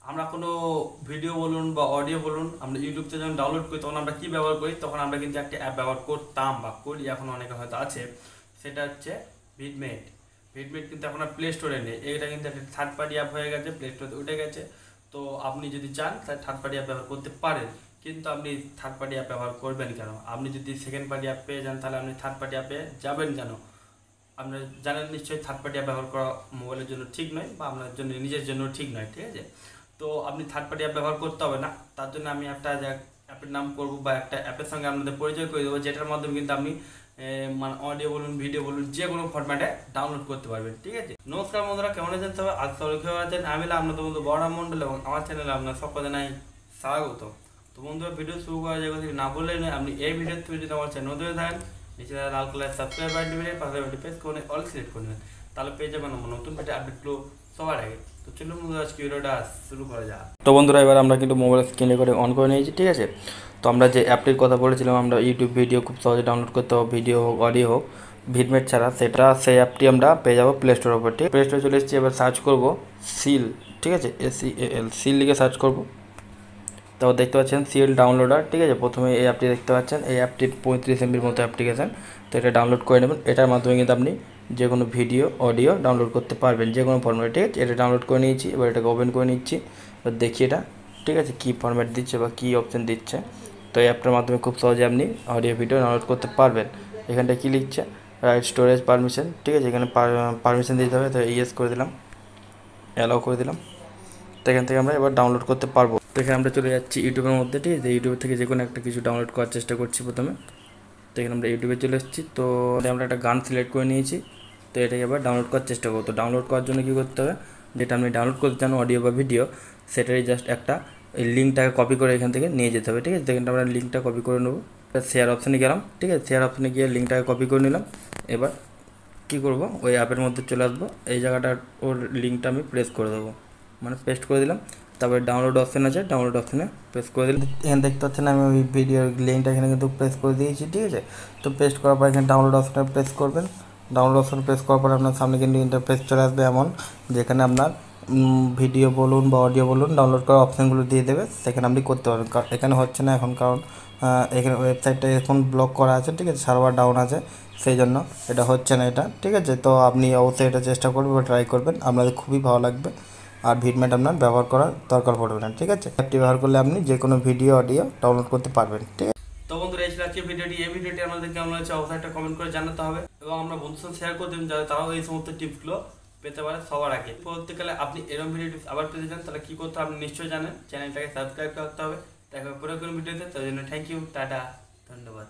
আমরা কোনো ভিডিও বলুন বা অডিও বলুন আমরা ইউটিউব থেকে যখন ডাউনলোড করি তখন আমরা কি ব্যবহার করি, তখন আমরা কিন্তু একটা অ্যাপ ব্যবহার করতাম বা করি, এখন অনেকে হয়তো আছে, সেটা হচ্ছে ভিডমেট। ভিডমেট কিন্তু এখন আর প্লে স্টোরে নেই, এটা কিন্তু একটা থার্ড পার্টি অ্যাপ হয়ে গেছে, প্লে স্টোরে উঠে গেছে। তো আপনি যদি চান তাহলে থার্ড পার্টি অ্যাপ ব্যবহার করতে পারেন, কিন্তু আপনি থার্ড পার্টি অ্যাপ ব্যবহার করবেন কেন? আপনি যদি সেকেন্ড পার্টি অ্যাপ পেয়ে যান তাহলে আপনি থার্ড পার্টি অ্যাপে যাবেন কেন? আপনারা জানেন নিশ্চয়ই থার্ড পার্টি অ্যাপ ব্যবহার করা মোবাইলের জন্য ঠিক নয়, বা আপনার জন্য নিজের জন্য ঠিক নয়, ঠিক আছে? তো আপনি থার্ড পার্টি অ্যাপ ব্যবহার করতে হবে না, তার জন্য আমি একটা অ্যাপের নাম করবো বা একটা অ্যাপের সঙ্গে আপনাদের পরিচয় করে দেবো, যেটার মাধ্যমে কিন্তু আপনি মানে অডিও বলুন ভিডিও বলুন যে কোনো ফরম্যাটে ডাউনলোড করতে পারবেন, ঠিক আছে? নমস্কার বন্ধুরা, কেমন আছেন সবাই? আজ সবাই কেমন আছেন? আমি আপনাদের বন্ধু বড়রাম মণ্ডল এবং আমার চ্যানেলে আপনার সকল জানাই স্বাগত। তো বন্ধুরা, ভিডিও শুরু করা যায় কথা না বললেই নয়, আপনি এই ভিডিও থেকে যদি আমার চ্যানেল নতুন থাকেন নিচে লাল কালার সাবস্ক্রাইব বাটন টিপে পাশে প্রেস করে অল সিলেক্ট করে নেবেন, তাহলে পেয়ে যাবেন আমার নতুন ভিডিও আপডেটগুলো সবার আগে। তো চলুন বন্ধুরা, আজকে ভিডিওটা শুরু করা যাক। তো বন্ধুরা, এবার আমরা কিন্তু মোবাইল স্ক্রিন রেকর্ডিং অন করে নিয়েছি, ঠিক আছে? তো আমরা যে অ্যাপটির কথা বলেছিলাম, আমরা ইউটিউব ভিডিও খুব সহজে ডাউনলোড করতে হবে, ভিডিও হোক অডিও হোক, ভিডমেট ছাড়া, সেই অ্যাপটি আমরা পেয়ে যাবো প্লে স্টোরের উপর। ঠিক প্লে স্টোরে চলে এসেছি, এবার সার্চ করবো সিল, ঠিক আছে? SEAL সিল লিখে সার্চ করবো। তো দেখতে পাচ্ছেন সিএল ডাউনলোডার, ঠিক আছে? প্রথমে এই অ্যাপটি দেখতে পাচ্ছেন, এই অ্যাপটি 35 MBর মতো অ্যাপ্লিকেশান। তো এটা ডাউনলোড করে নেবেন, এটার মাধ্যমে কিন্তু আপনি যে কোনো ভিডিও অডিও ডাউনলোড করতে পারবেন যে কোনো ফরম্যাটে, ঠিক আছে? এটা ডাউনলোড করে নিয়েছি, এবার এটাকে ওপেন করে নিচ্ছি। এবার দেখি এটা, ঠিক আছে, কী ফরম্যাট দিচ্ছে বা কী অপশান দিচ্ছে। তো এই অ্যাপটার মাধ্যমে খুব সহজে আপনি অডিও ভিডিও ডাউনলোড করতে পারবেন। এখানটা কী লিখছে, রাইট স্টোরেজ পারমিশন, ঠিক আছে? এখানে পারমিশন দিতে হবে, তো ইয়েস করে দিলাম, অ্যালাউ করে দিলাম। তো এখান থেকে আমরা এবার ডাউনলোড করতে পারবো। তো এখানে আমরা চলে যাচ্ছি ইউটিউবের মধ্যে, ঠিক আছে? ইউটিউব থেকে যে কোনো একটা কিছু ডাউনলোড করার চেষ্টা করছি প্রথমে। তো এখানে আমরা ইউটিউবে চলে এসেছি, তো আমরা একটা গান সিলেক্ট করে নিয়েছি। তো এটাকে এবার ডাউনলোড করার চেষ্টা করবো। তো ডাউনলোড করার জন্য কী করতে হবে, যেটা আপনি ডাউনলোড করতে চান অডিও বা ভিডিও, সেটারই জাস্ট একটা এই লিঙ্কটাকে কপি করে এখান থেকে নিয়ে যেতে হবে, ঠিক আছে? এখানে আমরা লিঙ্কটা কপি করে নেবো, শেয়ার অপশানে গেলাম, ঠিক আছে? শেয়ার অপশানে গিয়ে লিঙ্কটাকে কপি করে নিলাম। এবার কী করব, ওই অ্যাপের মধ্যে চলে আসবো, এই জায়গাটার ওর লিঙ্কটা আমি প্রেস করে দেবো, মানে পেস্ট করে দিলাম। তারপরে ডাউনলোড অপশান আছে, ডাউনলোড অপশানে প্রেস করে দিলাম। এখানে দেখতে পাচ্ছেন আমি ওই ভিডিওর লিঙ্কটা এখানে কিন্তু প্রেস করে দিয়েছি, ঠিক আছে? তো পেস্ট করার পর এখানে ডাউনলোড অপশানে প্রেস করবেন। ডাউনলোড অপশানে প্রেস করার পর আপনার সামনে কিন্তু ইন্টারফেস চলে আসবে এমন, যেখানে আপনার ভিডিও বলুন বা অডিও বলুন ডাউনলোড করার অপশানগুলো দিয়ে দেবে, সেখানে আপনি করতে পারবেন। এখানে হচ্ছে না এখন, কারণ এখানে ওয়েবসাইটটা এখন ব্লক করা আছে, ঠিক আছে? সার্ভার ডাউন আছে, সেই জন্য এটা হচ্ছে না এটা, ঠিক আছে? তো আপনি অবশ্যই এটা চেষ্টা করবেন বা ট্রাই করবেন, আপনাদের খুবই ভালো লাগবে। আর ভিডমেট আপনার ব্যবহার করার দরকার পড়বে না, ঠিক আছে? অ্যাপটি ব্যবহার করলে আপনি যে কোনো ভিডিও অডিও ডাউনলোড করতে পারবেন, ঠিক আছে? তো বন্ধুরা, এই ছিল আজকের ভিডিওটি। এই ভিডিওটি আমাদের কেমন হয়েছে অবশ্যই একটা কমেন্ট করে জানাতে হবে, এবং আমরা বন্ধুদের সাথে শেয়ার করে দেবেন যাতে তারাও এই সমস্ত টিপসগুলো পেতে পারে সবার আগে। পরবর্তীকালে আপনি এরকম ভিডিও টিপস আবার পেতে চান তাহলে কী করতে হবে আপনি নিশ্চয়ই জানেন, চ্যানেলটাকে সাবস্ক্রাইব করতে হবে। দেখা হবে পরে কোনো ভিডিওতে, তার জন্য থ্যাংক ইউ, টাটা, ধন্যবাদ।